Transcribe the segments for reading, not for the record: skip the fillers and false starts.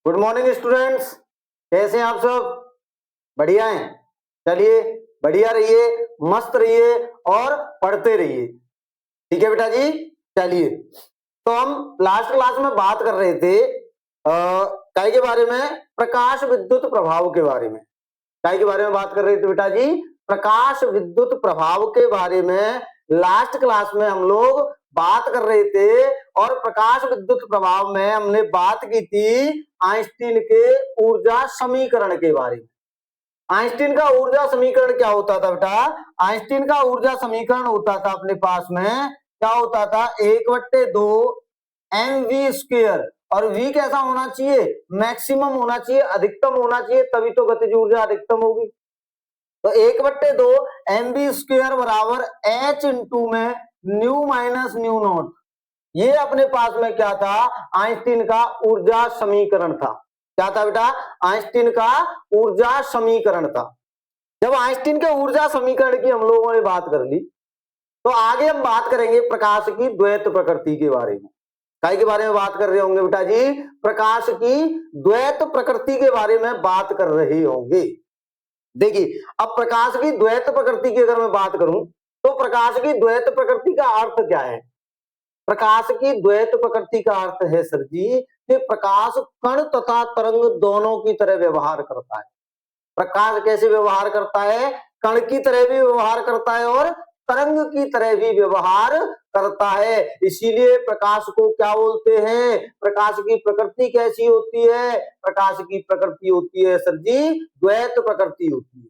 Good morning students. कैसे हैं आप सब? बढ़िया हैं। चलिए, बढ़िया रहिए, मस्त रहिए और पढ़ते रहिए। ठीक है बेटा जी। चलिए, तो हम लास्ट क्लास में बात कर रहे थे काय के बारे में, प्रकाश विद्युत प्रभाव के बारे में। काय के बारे में बात कर रहे थे बेटा जी? प्रकाश विद्युत प्रभाव के बारे में लास्ट क्लास में हम लोग बात कर रहे थे। और प्रकाश विद्युत प्रभाव में हमने बात की थी आइंस्टीन के ऊर्जा समीकरण के बारे में। आइंस्टीन का ऊर्जा समीकरण क्या होता था बेटा? आइंस्टीन का ऊर्जा समीकरण होता था अपने पास में, क्या होता था? 1/2 mv²। और v कैसा होना चाहिए? मैक्सिमम होना चाहिए, अधिकतम होना चाहिए, तभी तो गतिज ऊर्जा अधिकतम होगी। तो 1/2 mv² बराबर h इंटू में न्यू माइनस न्यू नॉट। ये अपने पास में क्या था? आइंस्टीन का ऊर्जा समीकरण था। क्या था बेटा? आइंस्टीन का ऊर्जा समीकरण था। जब आइंस्टीन के ऊर्जा समीकरण की हम लोगों ने बात कर ली, तो आगे हम बात करेंगे प्रकाश की द्वैत प्रकृति के बारे में। काय के बारे में बात कर रहे होंगे बेटा जी? प्रकाश की द्वैत प्रकृति के बारे में बात कर रहे होंगे। देखिए, अब प्रकाश की द्वैत प्रकृति की अगर मैं बात करूं, तो प्रकाश की द्वैत प्रकृति का अर्थ क्या है? प्रकाश की द्वैत प्रकृति का अर्थ है सर जी कि प्रकाश कण तथा तरंग दोनों की तरह व्यवहार करता है। प्रकाश कैसे व्यवहार करता है? कण की तरह भी व्यवहार करता है और तरंग की तरह भी व्यवहार करता है। इसीलिए प्रकाश को क्या बोलते हैं? प्रकाश की प्रकृति कैसी होती है? प्रकाश की प्रकृति होती है सर जी द्वैत प्रकृति होती है।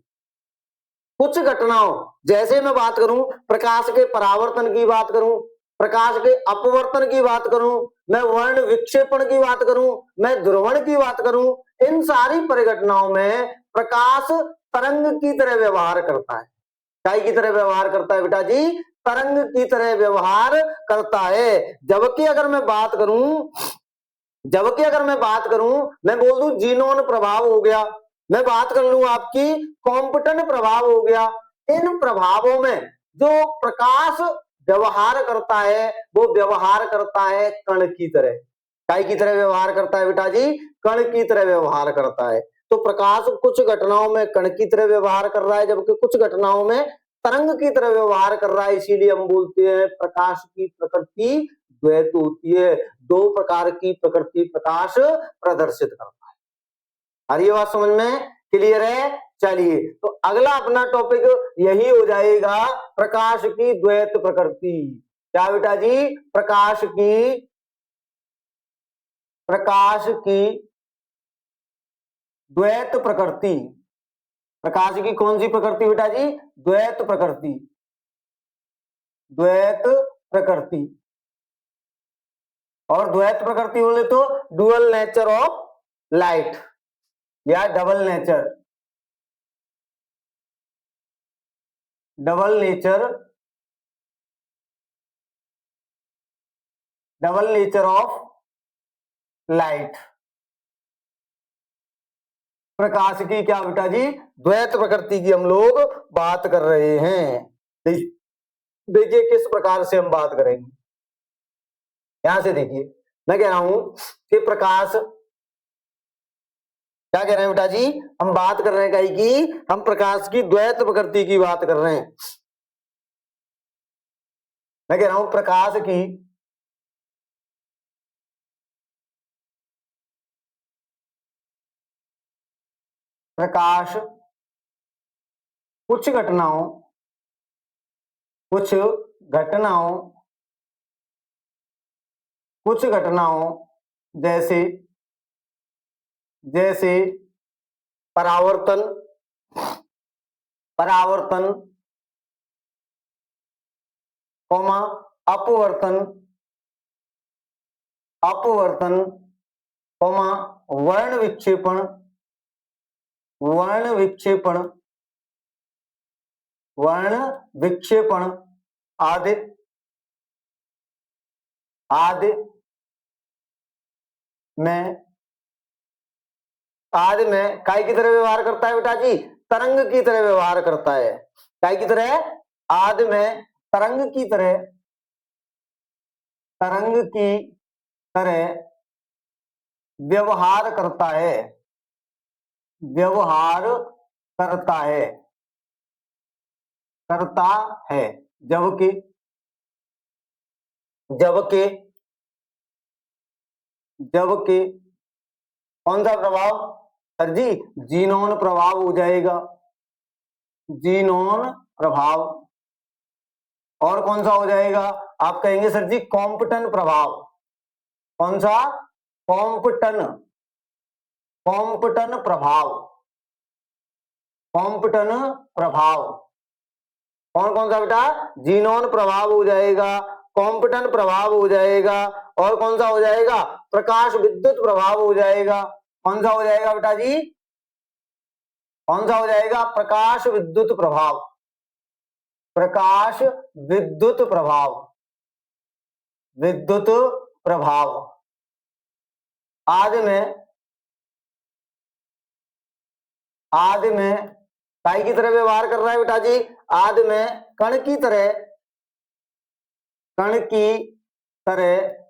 कुछ घटनाओं, जैसे मैं बात करूं प्रकाश के परावर्तन की बात करूं, प्रकाश के अपवर्तन की बात करूं, मैं वर्ण विक्षेपण की बात करूं, मैं ध्रुवण की बात करूं, इन सारी परिघटनाओं में प्रकाश तरंग की तरह व्यवहार करता है। काय की तरह व्यवहार करता है बेटा जी? तरंग की तरह व्यवहार करता है। जबकि अगर मैं बात करूं, मैं बोल दूं जीनोन प्रभाव हो गया, मैं बात कर लूं आपकी कॉम्पटन प्रभाव हो गया, इन प्रभावों में जो प्रकाश व्यवहार करता है वो व्यवहार करता है कण की तरह। काय की तरह व्यवहार करता है बेटा जी? कण की तरह व्यवहार करता है। तो प्रकाश कुछ घटनाओं में कण की तरह व्यवहार कर रहा है, जबकि कुछ घटनाओं में तरंग की तरह व्यवहार कर रहा है। इसीलिए हम बोलते हैं प्रकाश की प्रकृति द्वैत होती है। दो प्रकार की प्रकृति प्रकाश प्रदर्शित करता है। आ रही है बात समझ में? क्लियर है? चलिए, तो अगला अपना टॉपिक यही हो जाएगा, प्रकाश की द्वैत प्रकृति। क्या बेटा जी? प्रकाश की द्वैत प्रकृति। प्रकाश की कौन सी प्रकृति बेटा जी? द्वैत प्रकृति। द्वैत प्रकृति। और द्वैत प्रकृति बोले तो डुअल नेचर ऑफ लाइट या डबल नेचर ऑफ लाइट। प्रकाश की क्या बेटा जी? द्वैत प्रकृति की हम लोग बात कर रहे हैं। देखिए किस प्रकार से हम बात करेंगे। यहां से देखिए, मैं कह रहा हूं कि प्रकाश, क्या कह रहे हैं बेटा जी? हम बात कर रहे हैं कहीं की, हम प्रकाश की द्वैत प्रकृति की बात कर रहे हैं। मैं कह रहा हूं प्रकाश कुछ घटनाओं जैसे परावर्तन, अपवर्तन, वर्ण विक्षेपण आदि में काय की तरह व्यवहार करता है बेटा जी? तरंग की तरह व्यवहार करता है। काय की तरह? आदि में तरंग की तरह व्यवहार करता है, व्यवहार करता है, करता है। जबकि जबकि जबकि कौन सा प्रभाव सर जी? जीनोन प्रभाव हो जाएगा, जीनोन प्रभाव। और कौन सा हो जाएगा? आप कहेंगे सर जी कॉम्पटन प्रभाव। कौन सा? कॉम्पटन, कॉम्पटन प्रभाव, कॉम्पटन प्रभाव। कौन कौन सा बेटा? जीनोन प्रभाव हो जाएगा, कॉम्पटन प्रभाव हो जाएगा, और कौन सा हो जाएगा? प्रकाश विद्युत प्रभाव हो जाएगा। कौन सा हो जाएगा बेटा जी? कौन सा हो जाएगा? प्रकाश विद्युत प्रभाव, प्रकाश विद्युत प्रभाव, विद्युत प्रभाव। आदि में काय की तरह व्यवहार कर रहा है बेटा जी? आदि में कण की तरह, कण की तरह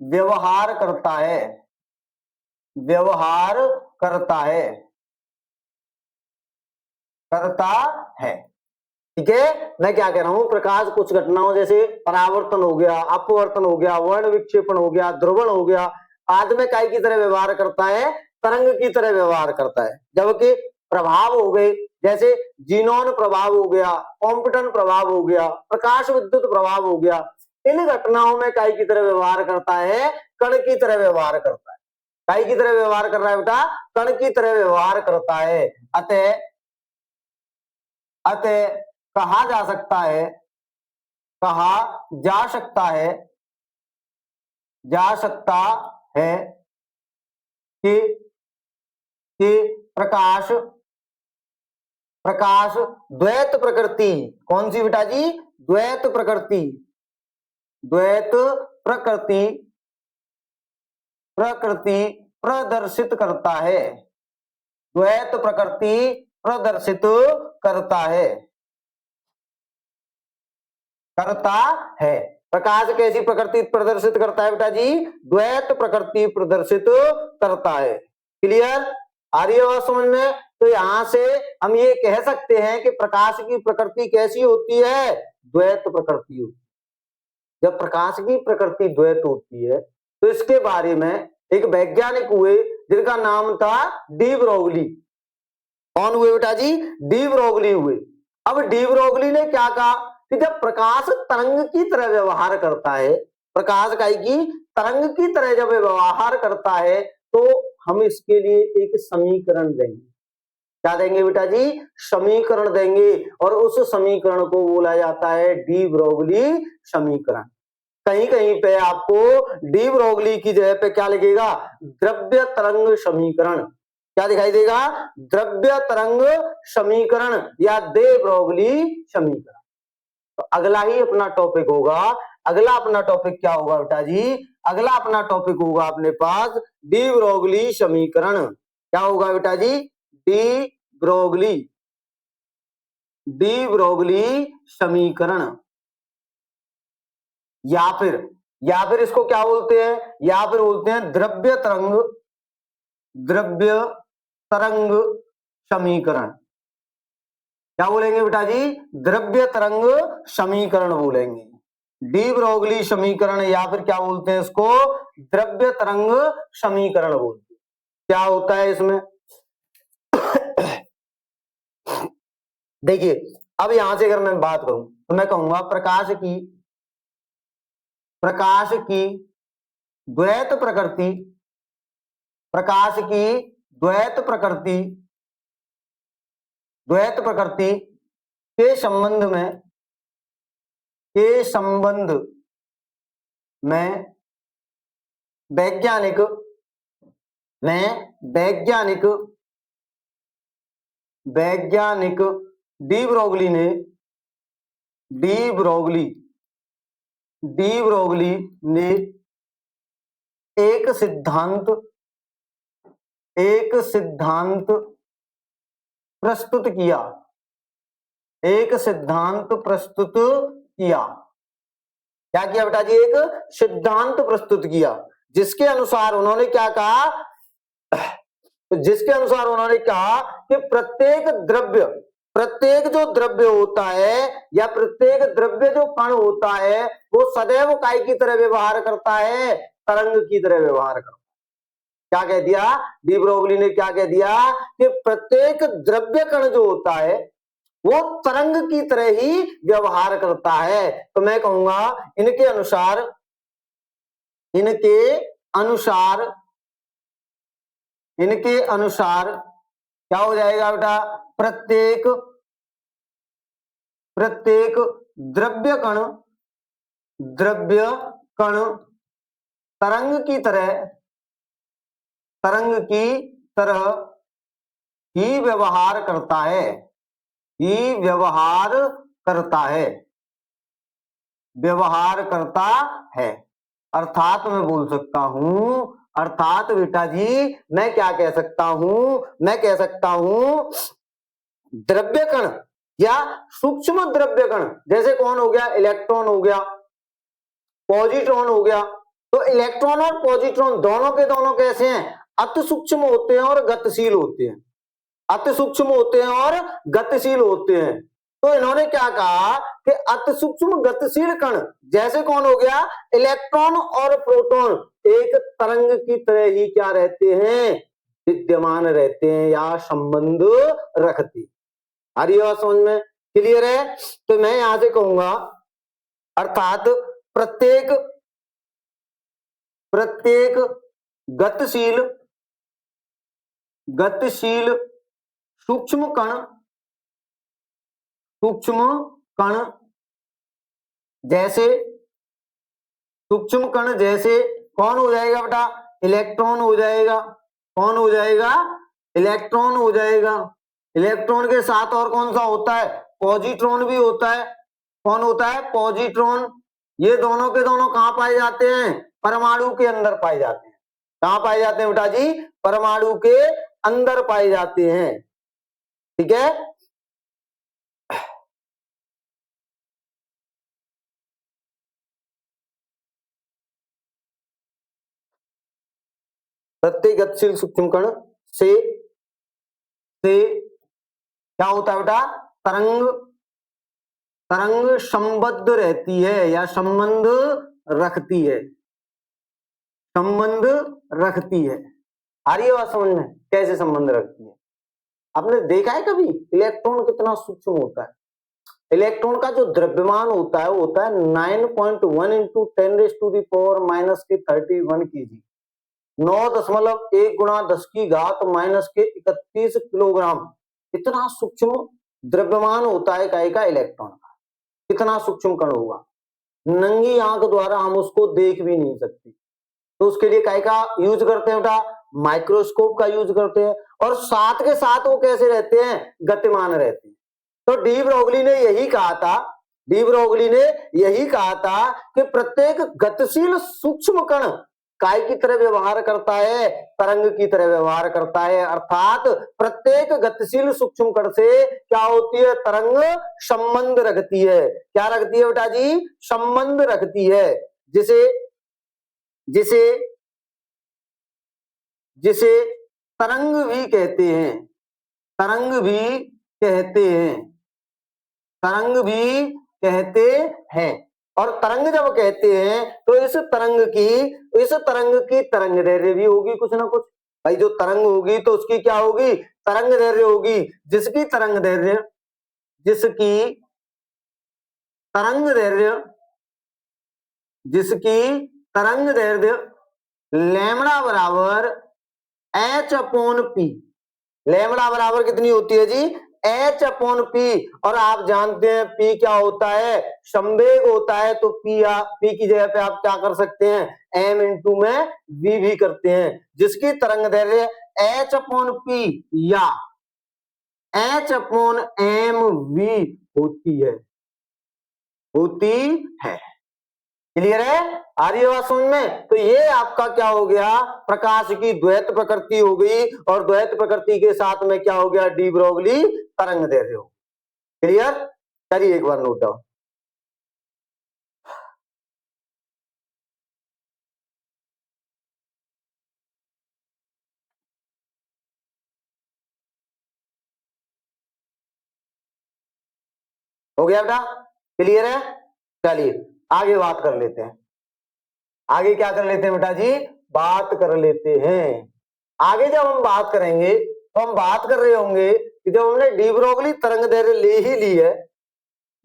व्यवहार करता है, व्यवहार करता है, करता है। ठीक है, मैं क्या कह रहा हूं? प्रकाश कुछ घटनाओं जैसे परावर्तन हो गया, अपवर्तन हो गया, वर्ण विक्षेपण हो गया, ध्रुवण हो गया, आदि में काय की तरह व्यवहार करता है? तरंग की तरह व्यवहार करता है। जबकि प्रभाव हो गए जैसे जीनोन प्रभाव हो गया, कॉम्पटन प्रभाव हो गया, प्रकाश विद्युत प्रभाव हो गया, इन घटनाओं में काय की तरह व्यवहार करता है? कण की तरह व्यवहार करता है। काय की तरह व्यवहार कर रहा है बेटा? कण की तरह व्यवहार करता है। अतः अतः कहा जा सकता है, कहा जा सकता है, जा सकता है कि प्रकाश, प्रकाश द्वैत प्रकृति। कौन सी बेटा जी? द्वैत प्रकृति, द्वैत प्रकृति, प्रकृति प्रदर्शित करता है, द्वैत प्रकृति प्रदर्शित करता है, करता है। प्रकाश कैसी प्रकृति प्रदर्शित करता है बेटा जी? द्वैत प्रकृति प्रदर्शित करता है। क्लियर? आ रही है बात समझ में? तो यहां से हम ये कह सकते हैं कि प्रकाश की प्रकृति कैसी होती है? द्वैत प्रकृति होती है। जब प्रकाश की प्रकृति द्वैत होती है तो इसके बारे में एक वैज्ञानिक हुए जिनका नाम था डी ब्रोगली। कौन हुए बेटा जी? डी ब्रोगली हुए। अब डी ब्रोगली ने क्या कहा कि जब प्रकाश तरंग की तरह व्यवहार करता है, प्रकाश काय की तरंग की तरह जब व्यवहार करता है, तो हम इसके लिए एक समीकरण देंगे। क्या देंगे बेटा जी? समीकरण देंगे, और उस समीकरण को बोला जाता है डी ब्रोगली समीकरण। कहीं कहीं पे आपको डी ब्रोगली की जगह पे क्या लिखेगा? द्रव्य तरंग समीकरण। क्या दिखाई देगा? द्रव्य तरंग समीकरण या दे ब्रोगली समीकरण। तो अगला ही अपना टॉपिक होगा, अगला अपना टॉपिक क्या होगा बेटा जी? अगला अपना टॉपिक होगा अपने पास डी ब्रोगली समीकरण। क्या होगा बेटा जी? डी ब्रोगली, डी ब्रोगली समीकरण। या फिर इसको क्या बोलते हैं? या फिर बोलते हैं द्रव्य तरंग, द्रव्य तरंग समीकरण। क्या बोलेंगे बेटा जी? द्रव्य तरंग समीकरण बोलेंगे। डी ब्रोगली समीकरण, या फिर क्या बोलते हैं इसको? द्रव्य तरंग समीकरण बोलते हैं। क्या होता है इसमें? देखिए, अब यहां से अगर मैं बात करूं तो मैं कहूंगा प्रकाश की द्वैत प्रकृति, प्रकाश की द्वैत प्रकृति, द्वैत प्रकृति के संबंध में वैज्ञानिक डी ब्रोगली ने एक सिद्धांत प्रस्तुत किया, एक सिद्धांत प्रस्तुत किया। क्या किया बेटा जी? एक सिद्धांत प्रस्तुत किया जिसके अनुसार उन्होंने क्या कहा, जिसके अनुसार उन्होंने कहा कि प्रत्येक जो द्रव्य होता है या प्रत्येक द्रव्य जो कण होता है वो सदैव काय की तरह व्यवहार करता है, तरंग की तरह व्यवहार करता है। क्या कह दिया डी ब्रोगली ने, क्या कह दिया कि प्रत्येक द्रव्य कण जो होता है वो तरंग की तरह ही व्यवहार करता है। तो मैं कहूंगा इनके अनुसार क्या हो जाएगा बेटा, प्रत्येक द्रव्य कण तरंग की तरह ही व्यवहार करता है, अर्थात मैं बोल सकता हूं, अर्थात बेटा जी मैं क्या कह सकता हूं, मैं कह सकता हूं द्रव्य कण या सूक्ष्म द्रव्य कण, जैसे कौन हो गया, इलेक्ट्रॉन हो गया, पॉजिट्रॉन हो गया। तो इलेक्ट्रॉन और पॉजिट्रॉन दोनों के दोनों कैसे हैं, अति सूक्ष्म होते हैं और गतिशील होते हैं, अति सूक्ष्म होते हैं और गतिशील होते हैं। तो इन्होंने क्या कहा कि अति सूक्ष्म गतिशील कण जैसे कौन हो गया, इलेक्ट्रॉन और प्रोटॉन एक तरंग की तरह ही क्या रहते हैं, विद्यमान रहते हैं या संबंध रखते हैं। आ रही बात समझ में, क्लियर है। तो मैं यहां से कहूंगा अर्थात प्रत्येक गतिशील सूक्ष्म कण जैसे कौन हो जाएगा बेटा, इलेक्ट्रॉन हो जाएगा, कौन हो जाएगा, इलेक्ट्रॉन हो जाएगा। इलेक्ट्रॉन के साथ और कौन सा होता है, पॉजिट्रॉन भी होता है, कौन होता है, पॉजिट्रॉन। ये दोनों के दोनों कहां पाए जाते हैं, परमाणु के अंदर पाए जाते हैं। कहां पाए जाते हैं बेटा जी, परमाणु के अंदर पाए जाते हैं, ठीक है। प्रत्येक गतिशील सूक्ष्म कण से क्या होता है बेटा, तरंग संबद्ध रहती है या संबंध रखती है, आ रही है बात समझ में, कैसे संबंध रखती है। आपने देखा है कभी इलेक्ट्रॉन कितना सूक्ष्म होता है, इलेक्ट्रॉन का जो द्रव्यमान होता है वो होता है 9.1 इंटू 10⁻³ kg, 9.1 गुणा 10 की घात -31 किलोग्राम। इतना सूक्ष्म द्रव्यमान होता है काय का, इलेक्ट्रॉन का। कितना सूक्ष्म कण होगा, नंगी आंख द्वारा हम उसको देख भी नहीं सकते। तो उसके लिए काय का यूज करते हैं बेटा, माइक्रोस्कोप का यूज करते हैं। और साथ के साथ वो कैसे रहते हैं, गतिमान रहते हैं। तो डी ब्रोगली ने यही कहा था कि प्रत्येक गतिशील सूक्ष्म कण काय की तरह व्यवहार करता है, तरंग की तरह व्यवहार करता है। अर्थात प्रत्येक गतिशील सूक्ष्म कण से क्या होती है, तरंग संबंध रखती है। क्या रखती है बेटा जी, संबंध रखती है। जिसे तरंग भी कहते हैं, तरंग भी कहते हैं। और तरंग जब कहते हैं तो इस तरंग की तरंग दैर्ध्य भी होगी कुछ ना कुछ। भाई जो तरंग होगी तो उसकी क्या होगी, तरंग दैर्ध्य होगी, जिसकी तरंग दैर्ध्य लैम्बडा बराबर h/p। लैम्बडा बराबर कितनी होती है जी, h/p। और आप जानते हैं p क्या होता है, संवेग होता है। तो p की जगह पे आप क्या कर सकते हैं, m इंटू में v भी करते हैं, जिसकी तरंग दैर्ध्य h/p या h/mv होती है। क्लियर है, आ रही है बात समझ में। तो ये आपका क्या हो गया, प्रकाश की द्वैत प्रकृति हो गई, और द्वैत प्रकृति के साथ में क्या हो गया, डी ब्रोगली तरंग दैर्ध्य हो। क्लियर, करिए एक बार नोट डाउन। हो गया बेटा, क्लियर है। चलिए आगे बात कर लेते हैं, आगे क्या कर लेते हैं बेटा जी, बात कर लेते हैं। आगे जब हम बात करेंगे तो हम बात कर रहे होंगे कि जब हमने डी ब्रोगली तरंग दैर्घ्य ले ही ली है,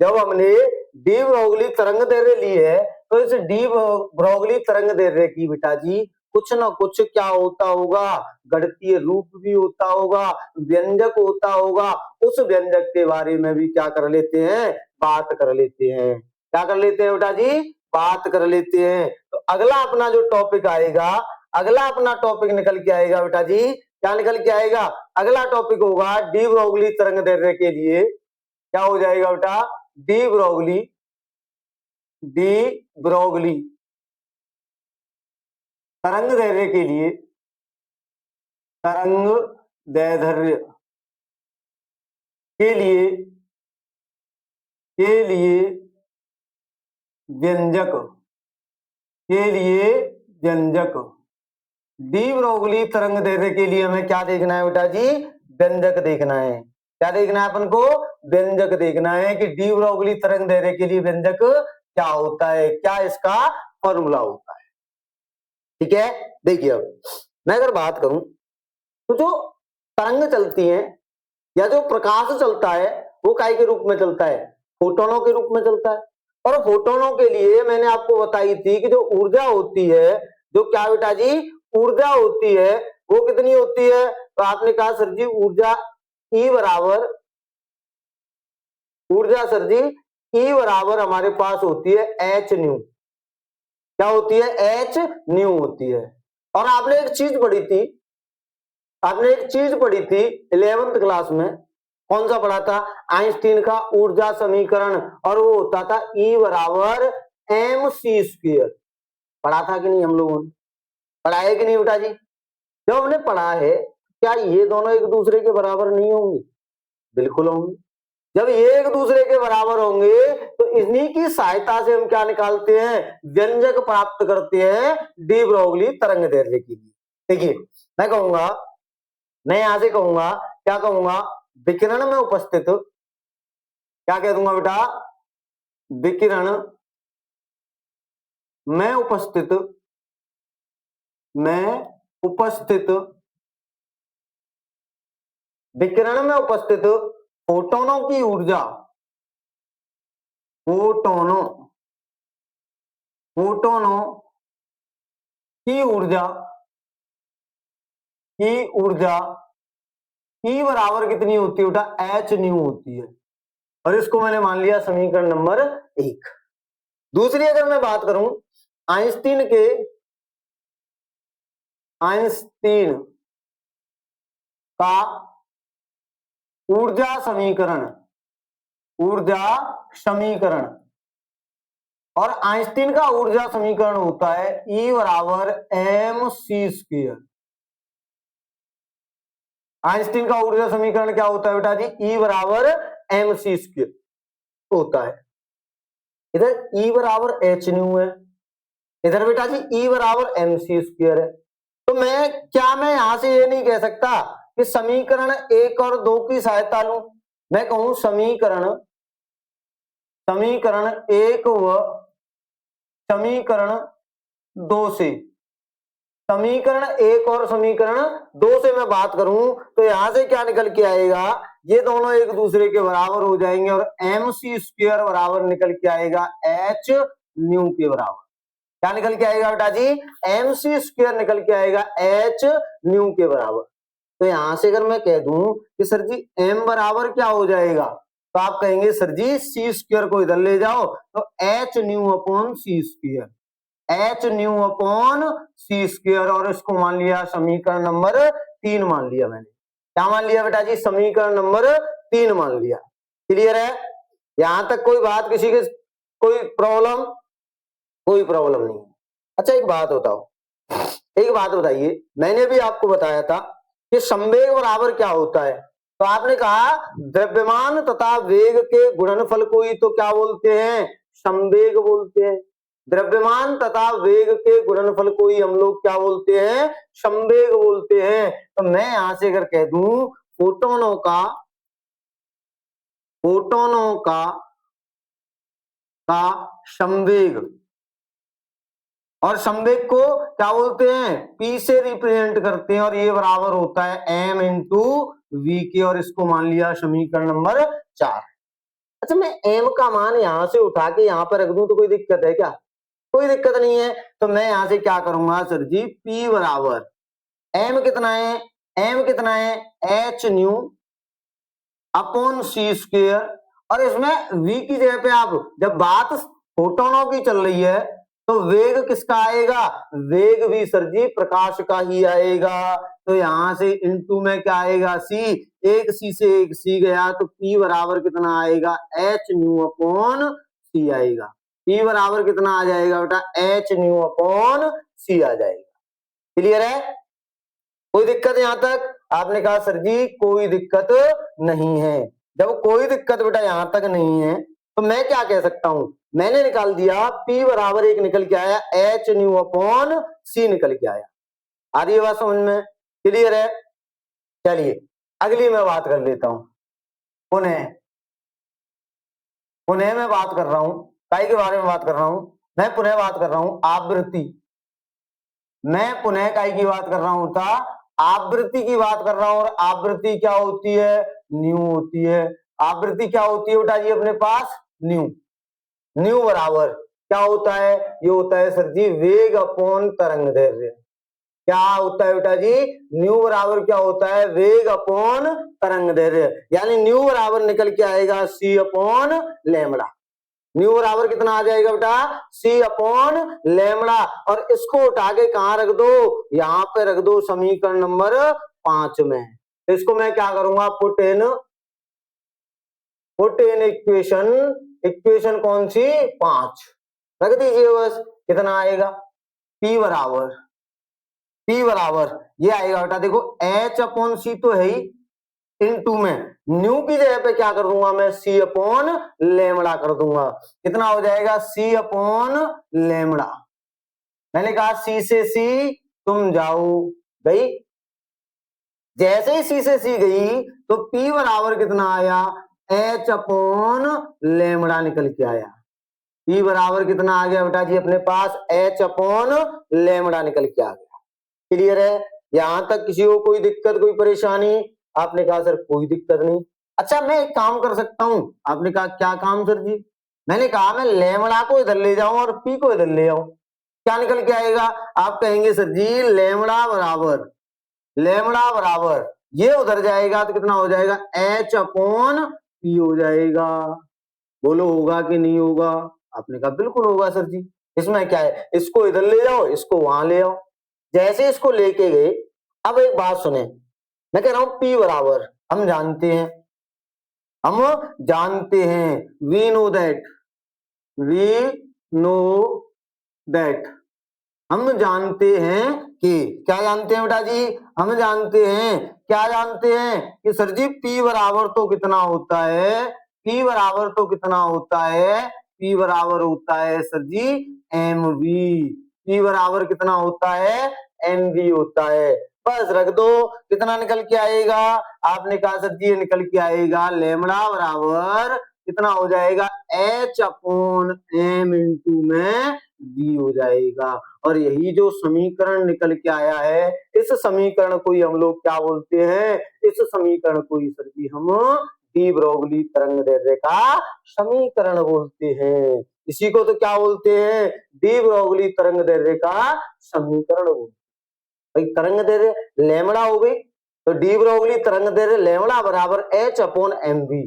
जब हमने डी ब्रोगली तरंग दैर्घ्य ली है तो इस डी ब्रोगली तरंग दैर्घ्य की बेटा जी कुछ ना कुछ क्या होता होगा, गणितीय रूप भी होता होगा, व्यंजक होता होगा, उस व्यंजक के बारे में भी क्या कर लेते हैं, बात कर लेते हैं। क्या कर लेते हैं बेटा जी, बात कर लेते हैं। तो अगला अपना जो टॉपिक आएगा, अगला अपना टॉपिक निकल के आएगा बेटा जी, क्या निकल के आएगा, अगला टॉपिक होगा डी ब्रोगली तरंग दैर्घ्य के लिए क्या हो जाएगा बेटा, डी ब्रोगली तरंग दैर्घ्य के लिए, तरंग दैर्घ्य के लिए व्यंजक, डी ब्रोगली तरंग दैर्घ्य के लिए हमें क्या देखना है बेटा जी, व्यंजक देखना है। क्या देखना है अपन को, व्यंजक देखना है कि डी ब्रोगली तरंग दैर्घ्य के लिए व्यंजक क्या होता है, क्या इसका फॉर्मूला होता है। ठीक है, देखिए अब मैं अगर बात करूं तो जो तरंग चलती है या जो प्रकाश चलता है वो काय के रूप में चलता है, फोटोनों के रूप में चलता है। और फोटोनों के लिए मैंने आपको बताई थी कि जो ऊर्जा होती है, जो क्या बेटा जी ऊर्जा होती है वो कितनी होती है, तो आपने कहा सर जी ऊर्जा E बराबर, ऊर्जा सर जी E बराबर हमारे पास होती है एच न्यू। क्या होती है, एच न्यू होती है। और आपने एक चीज पढ़ी थी, आपने एक चीज पढ़ी थी 11th क्लास में, कौन सा पढ़ा था, आइंस्टीन का ऊर्जा समीकरण, और वो होता था E बराबर mc²। पढ़ा था कि नहीं हम लोगों ने, पढ़ा है कि नहीं बेटा जी, जब हमने पढ़ा है क्या ये दोनों एक दूसरे के बराबर नहीं होंगे, बिल्कुल होंगे। जब ये एक दूसरे के बराबर होंगे तो इन्हीं की सहायता से हम क्या निकालते हैं, व्यंजक प्राप्त करते हैं डी ब्रोगली तरंग दैर्घ्य के लिए। देखिए मैं कहूंगा, मैं यहां से कहूंगा, क्या कहूंगा, विकिरण में उपस्थित, क्या कह दूंगा बेटा, विकिरण में उपस्थित, विकिरण में उपस्थित फोटोनों की ऊर्जा, फोटोनों की ऊर्जा E बराबर कितनी होती है बेटा, एच न्यू होती है। और इसको मैंने मान लिया समीकरण नंबर 1। दूसरी अगर मैं बात करूं आइंस्टीन का ऊर्जा समीकरण, और आइंस्टीन का ऊर्जा समीकरण होता है E बराबर mc²। आइंस्टीन का ऊर्जा समीकरण क्या होता है बेटा जी, E बराबर mc² होता है। इधर E बराबर एच न्यू है, इधर बेटा जी E बराबर mc² है। तो मैं यहां से ये नहीं कह सकता कि समीकरण 1 और 2 की सहायता लूं, मैं कहूं समीकरण 1 व समीकरण 2 से, समीकरण 1 और समीकरण 2 से मैं बात करूं तो यहां से क्या निकल के आएगा, ये दोनों एक दूसरे के बराबर हो जाएंगे और mc² बराबर निकल के आएगा एच न्यू के बराबर। क्या निकल के आएगा बेटा जी, mc² निकल के आएगा एच न्यू के बराबर। तो यहां से अगर मैं कह दूं कि सर जी m बराबर क्या हो जाएगा, तो आप कहेंगे सर जी c² को इधर ले जाओ तो H new upon c², H new upon c², और इसको मान लिया समीकरण नंबर 3 मान लिया मैंने। क्या मान लिया बेटा जी, समीकरण नंबर 3 मान लिया। क्लियर है, यहां तक कोई बात, किसी के कोई प्रॉब्लम, कोई प्रॉब्लम नहीं। अच्छा एक बात बताओ, एक बात बताइए, मैंने भी आपको बताया था कि संवेग बराबर क्या होता है, तो आपने कहा द्रव्यमान तथा वेग के गुणनफल को ही तो क्या बोलते हैं, संवेग बोलते हैं। द्रव्यमान तथा वेग के गुणनफल को ही हम लोग क्या बोलते हैं, संवेग बोलते हैं। तो मैं यहां से अगर कह दूं फोटोनों का का संवेग, और संवेग को क्या बोलते हैं, P से रिप्रेजेंट करते हैं, और ये बराबर होता है m इंटू वी के, और इसको मान लिया समीकरण नंबर 4। अच्छा, मैं m का मान यहां से उठा के यहां पर रख दूं तो कोई दिक्कत है क्या? कोई दिक्कत नहीं है। तो मैं यहां से क्या करूंगा सर जी, P बराबर m कितना है, m कितना है h new upon C square, और इसमें v की जगह पे आप जब बात फोटोनों की चल रही है तो वेग किसका आएगा, वेग भी सर जी प्रकाश का ही आएगा। तो यहां से इनटू में क्या आएगा c, एक c से एक c गया तो p बराबर कितना आएगा, h न्यू अपॉन c आएगा। p बराबर कितना आ जाएगा बेटा, h न्यू अपॉन c आ जाएगा। क्लियर है, कोई दिक्कत यहां तक? आपने कहा सर जी कोई दिक्कत नहीं है। जब कोई दिक्कत बेटा यहां तक नहीं है तो मैं क्या कह सकता हूं, मैंने निकाल दिया P बराबर एक निकल के आया h न्यू अपॉन c निकल के आया। आ रही है बात समझ में? क्लियर है। चलिए अगली मैं बात कर लेता हूं, पुनः मैं बात कर रहा हूं काय के बारे में बात कर रहा हूं, मैं पुनः बात कर रहा हूं आवृत्ति, मैं पुनः काय की बात कर रहा हूं था, आवृत्ति की बात कर रहा हूं। और आवृत्ति क्या होती है, न्यू होती है। आवृत्ति क्या होती है बेटा जी अपने पास, न्यू। न्यू बराबर क्या होता है, ये होता है सर जी वेग अपॉन तरंग दैर्ध्य। क्या होता है बेटा जी, न्यू बराबर क्या होता है, वेग अपॉन तरंग दैर्ध्य, यानी न्यू बराबर निकल के आएगा c अपॉन लैम्बडा। न्यू बराबर कितना आ जाएगा बेटा, c अपॉन लैम्बडा, और इसको उठा के कहां रख दो, यहां पे रख दो समीकरण नंबर 5 में। इसको मैं क्या करूंगा, पुट इन इक्वेशन, इक्वेशन कौन सी, 5 रख दीजिए बस। कितना आएगा, P बराबर ये आएगा बेटा, देखो h अपॉन सी तो है ही, इनटू में न्यू की जगह पे क्या कर दूंगा मैं, c अपॉन लैम्बडा कर दूंगा। कितना हो जाएगा, c अपॉन लैम्बडा। मैंने कहा c से c तुम जाओ गई, जैसे ही c से c गई तो P बराबर कितना आया, h अपॉन लैम्बडा निकल के आया। P बराबर कितना आ गया बेटा जी अपने पास, h अपॉन लैम्बडा निकल के आ गया। क्लियर है, यहां तक किसी को कोई दिक्कत कोई परेशानी? आपने कहा सर कोई दिक्कत नहीं। अच्छा मैं एक काम कर सकता हूं, आपने कहा क्या काम सर जी? मैंने कहा मैं लैम्बडा को इधर ले जाऊं और P को इधर ले आऊं, क्या निकल के आएगा? आप कहेंगे सर जी लैम्बडा बराबर ये उधर जाएगा तो कितना हो जाएगा, h अपॉन P हो जाएगा। बोलो होगा कि नहीं होगा? आपने कहा बिल्कुल होगा सर जी। इसमें क्या है, इसको इधर ले जाओ, इसको वहां ले आओ। जैसे इसको लेके गए, अब एक बात सुने, मैं कह रहा हूं P बराबर हम जानते हैं, वी नो दैट, हम जानते हैं कि, क्या जानते हैं बेटा जी, हम जानते हैं, क्या जानते हैं कि सर जी P बराबर तो कितना होता है, P बराबर तो कितना होता है, P बराबर होता है सर जी mv, P बराबर कितना होता है, mv होता है। बस रख दो, कितना निकल के आएगा? आपने कहा सर जी ये निकल के आएगा लैम्बडा बराबर कितना हो जाएगा, h अपॉन m इंटू में v हो जाएगा। और यही जो समीकरण निकल के आया है, इस समीकरण को ही हम लोग क्या बोलते हैं, इस समीकरण को ही सर जी हम डी ब्रोगली तरंग दैर्ध्य का समीकरण बोलते हैं। इसी को तो क्या बोलते हैं, डी ब्रोगली तरंग दैर्ध्य का समीकरण बोलते हैं। भाई तरंग दैर्ध्य लैम्बडा हो गई, तो डी ब्रोगली तरंग दैर्ध्य लैम्बडा बराबर h अपॉन mv।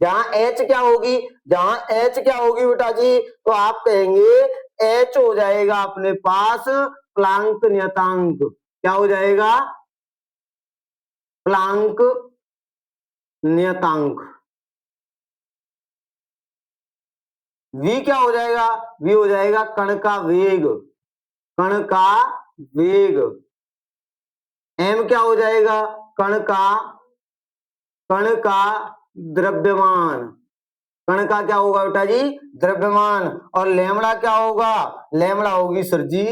जहां h क्या होगी, बेटा जी, तो आप कहेंगे h हो जाएगा अपने पास प्लांक नियतांक। क्या हो जाएगा, प्लांक नियतांक। v क्या हो जाएगा, v हो जाएगा कण का वेग, m क्या हो जाएगा, कण का द्रव्यमान, कण का क्या होगा बेटा जी, द्रव्यमान। और लैम्बडा क्या होगा, लैम्बडा होगी सर जी,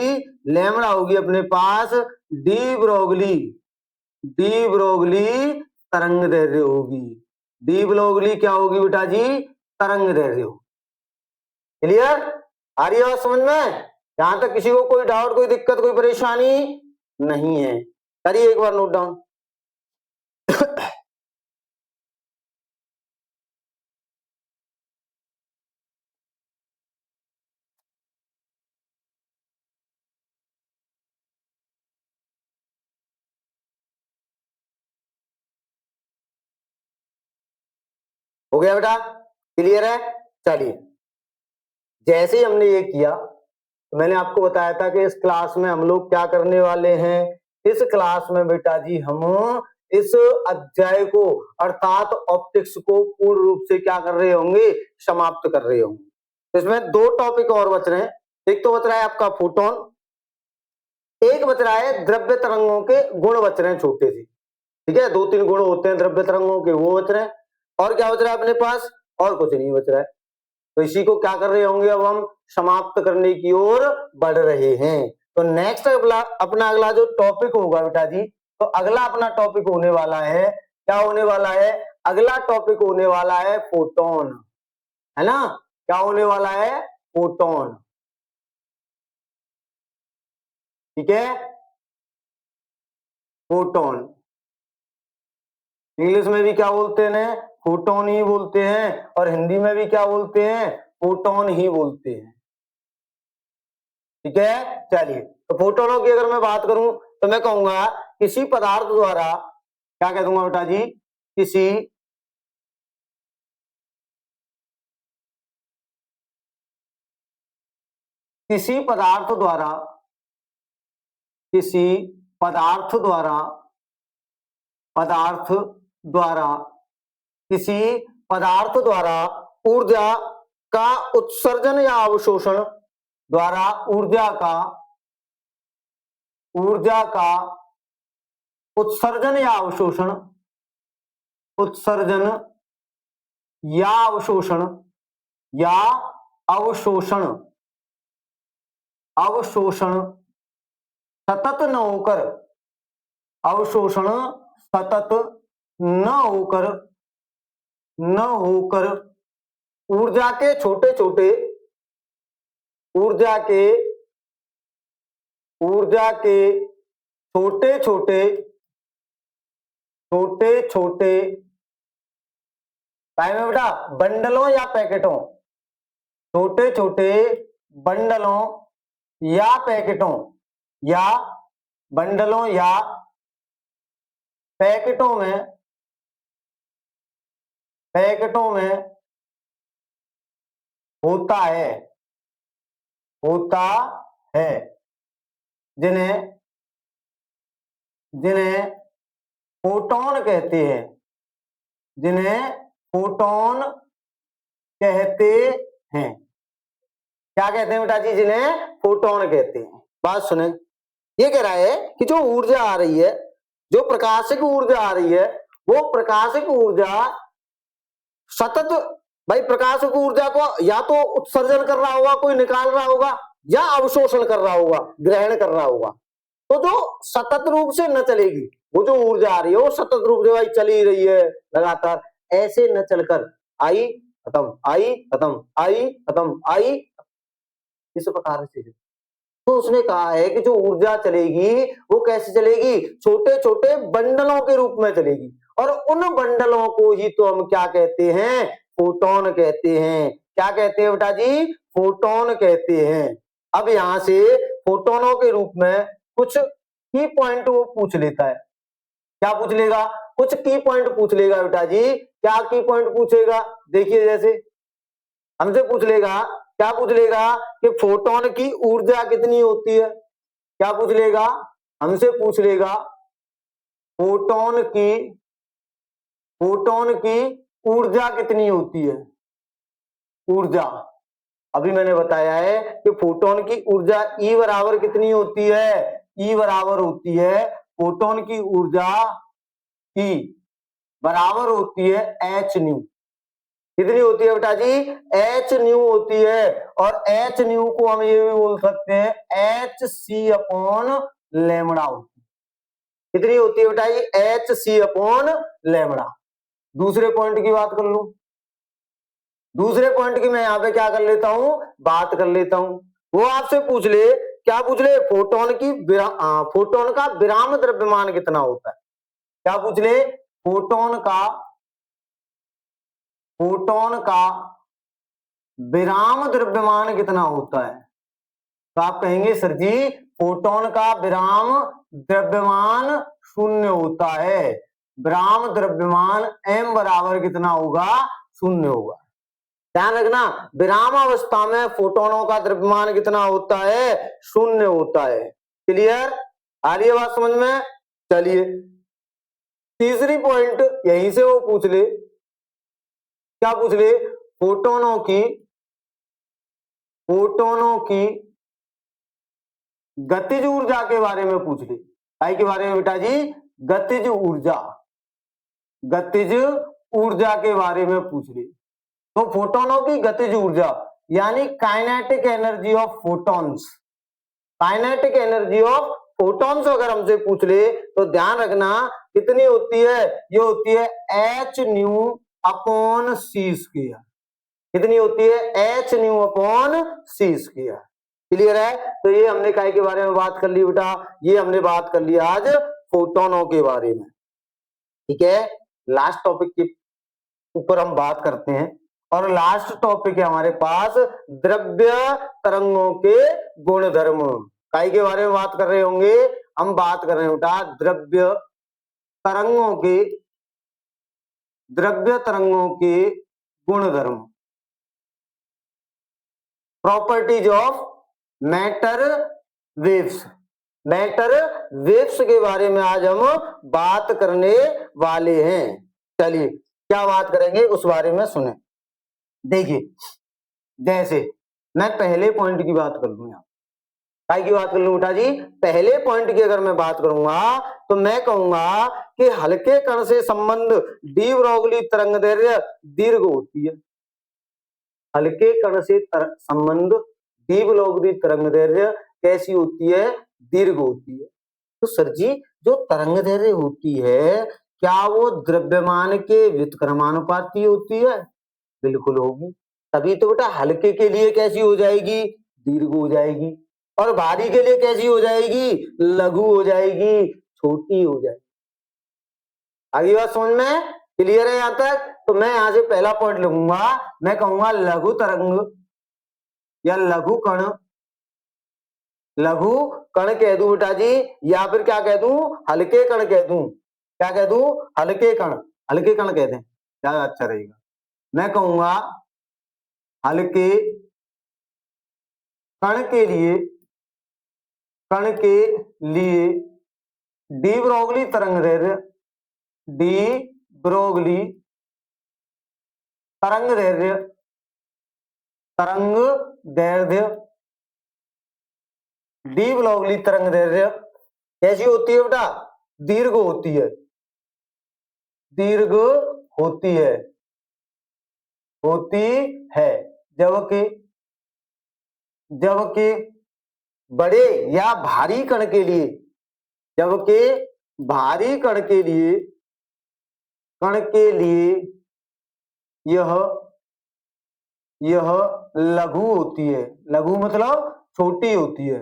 लैम्बडा होगी अपने पास डी ब्रोगली तरंग दैर्ध्य होगी। डी ब्रोगली क्या होगी बेटा जी, तरंग दैर्ध्य। क्लियर? आ रही है बात समझ में? यहां तक किसी को कोई डाउट, कोई दिक्कत, कोई परेशानी नहीं है? करिए एक बार नोट डाउन। हो गया बेटा? क्लियर है? चलिए, जैसे ही हमने ये किया तो मैंने आपको बताया था कि इस क्लास में हम लोग क्या करने वाले हैं। इस क्लास में बेटा जी हम इस अध्याय को अर्थात ऑप्टिक्स को पूर्ण रूप से क्या कर रहे होंगे, समाप्त कर रहे होंगे। इसमें दो टॉपिक और बच रहे हैं। एक तो बच रहा है आपका फोटोन, एक बच रहा है द्रव्य तरंगों के गुण बच रहे हैं छोटे से। ठीक है, 2-3 गुण होते हैं द्रव्य तरंगों के, वो बच रहे हैं। और क्या बच रहा है अपने पास? और कुछ नहीं बच रहा है। तो इसी को क्या कर रहे होंगे, अब हम समाप्त करने की ओर बढ़ रहे हैं। तो नेक्स्ट अपना अगला जो टॉपिक होगा बेटा जी, तो अगला अपना टॉपिक होने वाला है, क्या होने वाला है? अगला टॉपिक होने वाला है फोटोन, है ना? क्या होने वाला है? फोटोन। ठीक है, फोटोन। इंग्लिश में भी क्या बोलते हैं? फोटोन ही बोलते हैं। और हिंदी में भी क्या बोलते हैं? फोटोन ही बोलते हैं। ठीक है, चलिए, तो फोटोनों की अगर मैं बात करूं तो मैं कहूंगा किसी पदार्थ द्वारा, क्या कह दूंगा बेटा जी, किसी पदार्थ द्वारा, किसी पदार्थ द्वारा, पदार्थ द्वारा, किसी पदार्थ द्वारा ऊर्जा का उत्सर्जन या अवशोषण द्वारा ऊर्जा का उत्सर्जन या अवशोषण, उत्सर्जन या अवशोषण, या अवशोषण, अवशोषण सतत न होकर, अवशोषण सतत न होकर, न होकर ऊर्जा के छोटे छोटे, ऊर्जा के छोटे छोटे, छोटे छोटे बेटा बंडलों या पैकेटों, छोटे छोटे बंडलों या पैकेटों, या बंडलों या पैकेटों में, पैकेटों में होता है, होता है, जिन्हें जिन्हें फोटोन कहते हैं, जिन्हें फोटोन कहते हैं। क्या कहते हैं बेटा जी? जिन्हें फोटोन कहते हैं। बात सुने, ये कह रहा है कि जो ऊर्जा आ रही है, जो प्रकाशिक ऊर्जा आ रही है, वो प्रकाशिक ऊर्जा सतत, भाई प्रकाशिक ऊर्जा को या तो उत्सर्जन कर रहा होगा, कोई निकाल रहा होगा, या अवशोषण कर रहा होगा, ग्रहण कर रहा होगा। तो जो सतत रूप से न चलेगी, वो जो ऊर्जा आ रही है वो सतत रूप से भाई चली रही है लगातार, ऐसे न चलकर आई खत्म, आई खत्म, आई खत्म, आई, इस प्रकार से। तो उसने कहा है कि जो ऊर्जा चलेगी वो कैसे चलेगी? छोटे छोटे बंडलों के रूप में चलेगी, और उन बंडलों को ही तो हम क्या कहते हैं? फोटोन कहते हैं। क्या कहते हैं बेटा जी? फोटोन कहते हैं। अब यहां से फोटोनों के रूप में कुछ की पॉइंट वो पूछ लेता है। क्या पूछ लेगा? कुछ की पॉइंट पूछ लेगा बेटा जी। क्या की पॉइंट पूछेगा? देखिए, जैसे हमसे पूछ लेगा, क्या पूछ लेगा कि फोटोन की ऊर्जा कितनी होती है? क्या पूछ लेगा? हमसे पूछ लेगा फोटोन की ऊर्जा कितनी होती है? ऊर्जा अभी मैंने बताया है कि फोटोन की ऊर्जा ई बराबर कितनी होती है? ई बराबर होती है, फोटोन की ऊर्जा ई बराबर होती है एच न्यू। कितनी होती है बेटा जी? एच न्यू होती है। और एच न्यू को हम ये भी बोल सकते हैं एच सी अपॉन लेमड़ा होती है। कितनी होती है बेटा जी? एच सी अपॉन लेमड़ा। दूसरे पॉइंट की बात कर लो, दूसरे पॉइंट की मैं यहाँ पे क्या कर लेता हूं, बात कर लेता हूं। वो आपसे पूछ ले, क्या पूछ ले, फोटोन का विराम द्रव्यमान कितना होता है। क्या पूछ ले, फोटोन का विराम द्रव्यमान कितना होता है। तो आप कहेंगे सर जी फोटोन का विराम द्रव्यमान शून्य होता है। विराम द्रव्यमान m बराबर कितना होगा, शून्य होगा। ध्यान रखना, विराम अवस्था में फोटोनों का द्रव्यमान कितना होता है, शून्य होता है। क्लियर, आ रही है बात समझ में। चलिए तीसरी पॉइंट यहीं से वो पूछ ले, क्या पूछ ले, फोटोनों की गतिज ऊर्जा के बारे में पूछ ले। काय के बारे में बेटा जी, गतिज ऊर्जा के बारे में पूछ ले। तो फोटोनों की गतिज ऊर्जा यानी kinetic energy of photons, kinetic energy of photons अगर हमसे पूछ ले तो ध्यान रखना कितनी होती है, ये होती है एच न्यू अपॉन सी स्क्वायर। कितनी होती है, एच न्यू अपॉन सी स्क्वायर। क्लियर है। तो ये हमने काय के बारे में बात कर ली बेटा, ये हमने बात कर ली आज फोटोनों के बारे में। ठीक है, लास्ट टॉपिक के ऊपर हम बात करते हैं और लास्ट टॉपिक है हमारे पास द्रव्य तरंगों के गुणधर्म। काय के बारे में बात कर रहे होंगे, हम बात कर रहे हैं बेटा द्रव्य तरंगों के गुणधर्म, प्रॉपर्टीज ऑफ मैटर वेव्स के बारे में आज हम बात करने वाले हैं। चलिए क्या बात करेंगे उस बारे में सुने। देखिए जैसे मैं पहले पॉइंट की बात कर लूं, काय की बात कर लूं बेटा जी, पहले पॉइंट की अगर मैं बात करूंगा तो मैं कहूंगा कि हल्के कण से संबंध डी ब्रोगली तरंगदैर्घ्य दीर्घ होती है। हल्के कण से संबंध डी ब्रोगली तरंगदैर्घ्य कैसी होती है, दीर्घ होती है। तो सर जी जो तरंगदैर्घ्य होती है क्या वो द्रव्यमान के व्युत्क्रमानुपाती होती है, बिल्कुल होगी। तभी तो बेटा हल्के के लिए कैसी हो जाएगी, दीर्घ हो जाएगी, और भारी के लिए कैसी हो जाएगी, लघु हो जाएगी, छोटी हो जाएगी। आगे बात समझ में क्लियर है यहां तक। तो मैं यहां से पहला पॉइंट लिखूंगा, मैं कहूंगा लघु तरंग या लघु कण कह दूं बेटा जी, या फिर क्या कह दूं, हल्के कण कह दूं। क्या कह दूं, हल्के कण कहते हैं, ज्यादा अच्छा रहेगा। मैं कहूंगा हल्के कण के लिए डी ब्रोगली तरंगदैर्घ्य कैसी होती है बेटा, दीर्घ होती है, जबकि बड़े या भारी कण के लिए, यह लघु होती है। लघु मतलब छोटी होती है,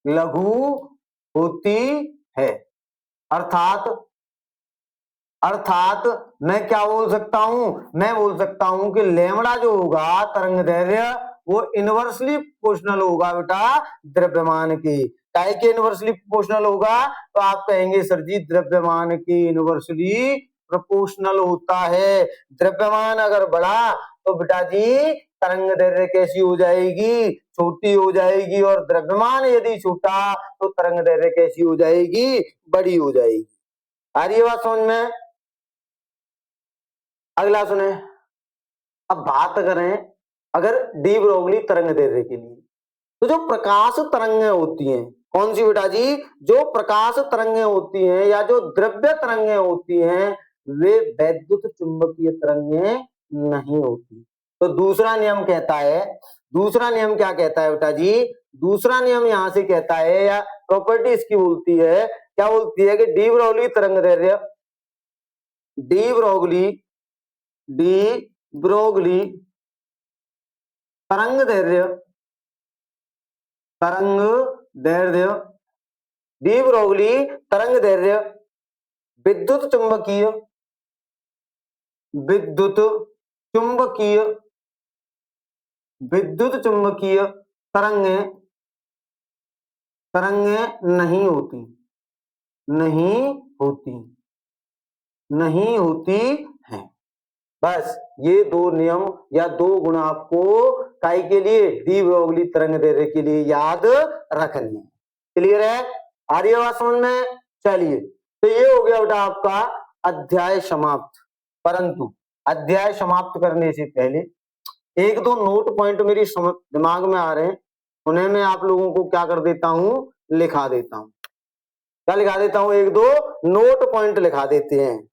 लघु होती है। अर्थात मैं क्या बोल सकता हूं, मैं बोल सकता हूं कि लैम्बडा जो होगा तरंगदैर्घ्य वो इनवर्सली प्रोपोर्शनल होगा बेटा द्रव्यमान के। काय के इनवर्सली प्रोपोर्शनल होगा, तो आप कहेंगे सर जी द्रव्यमान के इनवर्सली प्रोपोर्शनल होता है। द्रव्यमान अगर बढ़ा तो बेटा जी तरंगदैर्घ्य कैसी हो जाएगी, छोटी हो जाएगी, और द्रव्यमान यदि छोटा तो तरंगदैर्घ्य कैसी हो जाएगी, बड़ी हो जाएगी। आ रही है बात समझ में। अगला सुने, अब बात करें अगर डी ब्रोगली तरंगदैर्घ्य के लिए, तो जो प्रकाश तरंगें होती हैं, कौन सी बेटा जी, जो प्रकाश तरंगें होती हैं या जो द्रव्य तरंगें होती हैं वे वैद्युत चुंबकीय तरंगें नहीं होती। तो दूसरा नियम क्या कहता है बेटा जी, दूसरा नियम यहां से कहता है या प्रॉपर्टी इसकी बोलती है, क्या बोलती है कि डी ब्रोगली तरंगदैर्घ्य, डी ब्रोगली तरंग दैर्ध्य, तरंग दैर्ध्य, डी ब्रोगली तरंग दैर्ध्य, विद्युत चुंबकीय, विद्युत चुंबकीय, विद्युत चुंबकीय तरंगें, तरंगें नहीं होती, नहीं होती, नहीं होती हैं। बस ये दो नियम या दो गुण आपको काई के लिए, डी ब्रोगली तरंग दैर्ध्य के लिए याद रखनी है। क्लियर है? आ रही है बात समझ में? चलिए, तो ये हो गया बेटा आपका अध्याय समाप्त। परंतु अध्याय समाप्त करने से पहले एक दो नोट पॉइंट मेरी दिमाग में आ रहे हैं, उन्हें मैं आप लोगों को क्या कर देता हूं, लिखा देता हूं। क्या लिखा देता हूं? एक दो नोट पॉइंट लिखा देते हैं।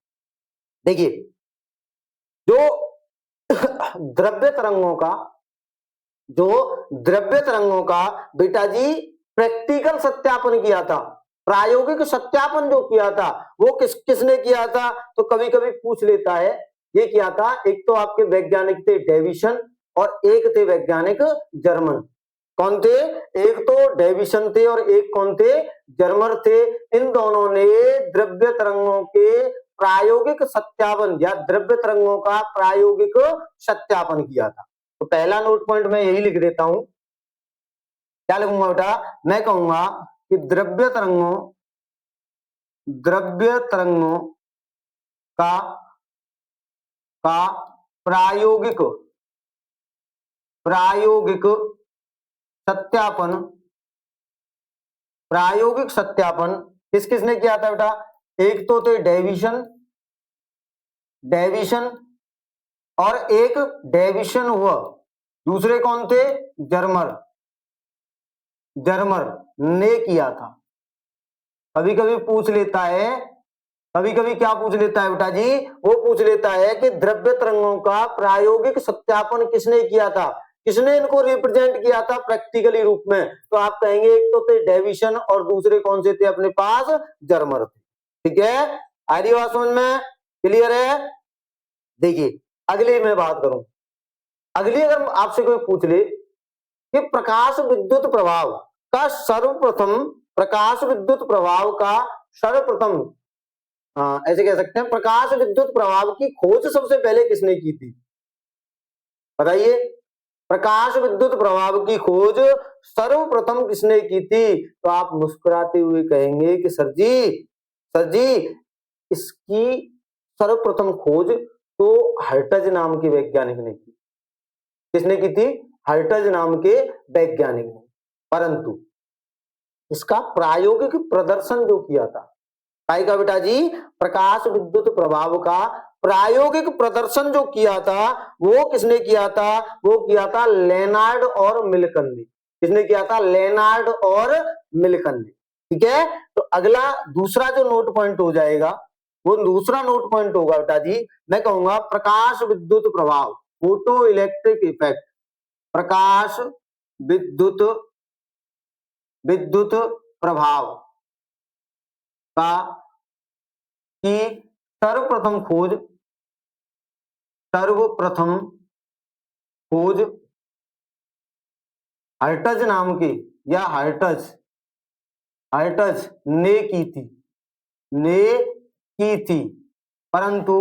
देखिए, जो द्रव्य तरंगों का, जो द्रव्य तरंगों का बेटा जी प्रैक्टिकल सत्यापन किया था, प्रायोगिक सत्यापन जो किया था, वो किसने किया था? तो कभी कभी पूछ लेता है, ये किया था, एक तो आपके वैज्ञानिक थे डेविसन और एक थे वैज्ञानिक जर्मन। कौन थे? एक तो डेविसन थे और एक कौन थे? जर्मन थे। इन दोनों ने द्रव्य तरंगों के प्रायोगिक सत्यापन या द्रव्य तरंगों का प्रायोगिक सत्यापन किया था। तो पहला नोट पॉइंट मैं यही लिख देता हूं। क्या लिखूंगा बेटा? मैं कहूंगा कि द्रव्य तरंगों का प्रायोगिक सत्यापन, प्रायोगिक सत्यापन किस किसने किया था बेटा? एक तो थे डेविसन और एक डेविसन हुआ, दूसरे कौन थे? जर्मर ने किया था। कभी कभी पूछ लेता है, कभी कभी क्या पूछ लेता है बेटा जी? वो पूछ लेता है कि द्रव्य तरंगों का प्रायोगिक सत्यापन किसने किया था, किसने इनको रिप्रेजेंट किया था प्रैक्टिकली रूप में? तो आप कहेंगे एक तो थे डेविसन और दूसरे कौन से थे अपने पास? जर्मर थे। ठीक है, आ रही बात समझ में? क्लियर है? देखिए, अगली मैं बात करूं, अगली अगर आपसे कोई पूछ ले कि प्रकाश विद्युत प्रभाव का सर्वप्रथम, प्रकाश विद्युत प्रभाव का सर्वप्रथम, ऐसे कह सकते हैं, प्रकाश विद्युत प्रभाव की खोज सबसे पहले किसने की थी? बताइए, प्रकाश विद्युत प्रभाव की खोज सर्वप्रथम किसने की थी? तो आप मुस्कुराते हुए कहेंगे कि सर जी इसकी सर्वप्रथम खोज तो हर्टज नाम के वैज्ञानिक ने की। किसने की थी? हर्टज नाम के वैज्ञानिक ने। परंतु इसका प्रायोगिक प्रदर्शन जो किया था, काय का बेटा जी? प्रकाश विद्युत प्रभाव का प्रायोगिक प्रदर्शन जो किया था वो किसने किया था? वो किया था लेनार्ड और मिल्कन ने। किसने किया था? लेनार्ड और मिल्कन ने। ठीक है, तो अगला दूसरा जो नोट पॉइंट हो जाएगा, वो दूसरा नोट पॉइंट होगा बेटा जी, मैं कहूंगा प्रकाश विद्युत प्रभाव, फोटो इलेक्ट्रिक इफेक्ट, प्रकाश विद्युत प्रभाव का की सर्वप्रथम खोज हर्टज नाम के या हर्टज ने की थी। परंतु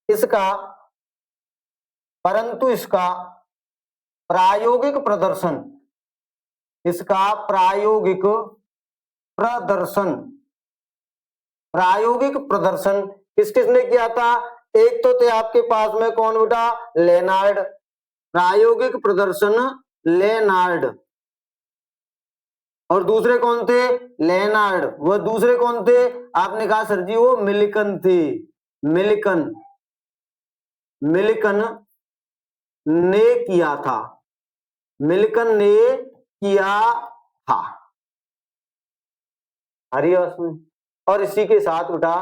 इसका प्रायोगिक प्रदर्शन किस किसने किया था? एक तो थे आपके पास में कौन बेटा? लेनार्ड, प्रायोगिक प्रदर्शन लेनार्ड, और दूसरे कौन थे? लेनार्ड, वो दूसरे कौन थे? आपने कहा सर जी वो मिल्कन थे। मिल्कन ने किया था, मिल्कन ने किया था। हरियास में। और इसी के साथ बेटा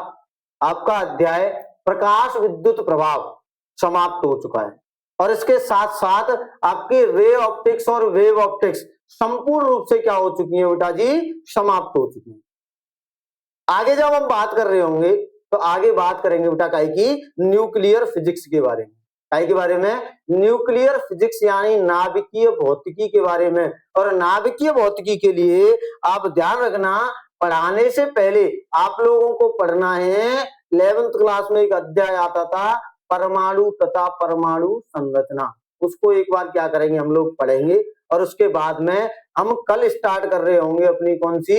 आपका अध्याय प्रकाश विद्युत प्रभाव समाप्त हो चुका है, और इसके साथ साथ आपकी रे ऑप्टिक्स और वेव ऑप्टिक्स संपूर्ण रूप से क्या हो चुकी है बेटा जी? समाप्त हो चुकी है। आगे जब हम बात कर रहे होंगे तो आगे बात करेंगे बेटा काय की न्यूक्लियर फिजिक्स के बारे में। काय के बारे में? न्यूक्लियर फिजिक्स यानी नाभिकीय भौतिकी के बारे में। और नाभिकीय भौतिकी के लिए आप ध्यान रखना, पढ़ाने से पहले आप लोगों को पढ़ना है, 11th क्लास में एक अध्याय आता था परमाणु तथा परमाणु संरचना, उसको एक बार क्या करेंगे हम लोग पढ़ेंगे। और उसके बाद में हम कल स्टार्ट कर रहे होंगे अपनी कौन सी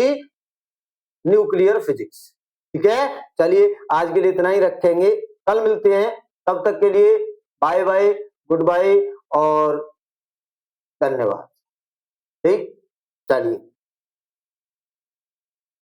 न्यूक्लियर फिजिक्स। ठीक है, चलिए आज के लिए इतना ही रखेंगे, कल मिलते हैं, तब तक के लिए बाय बाय, गुड बाय और धन्यवाद। ठीक, चलिए।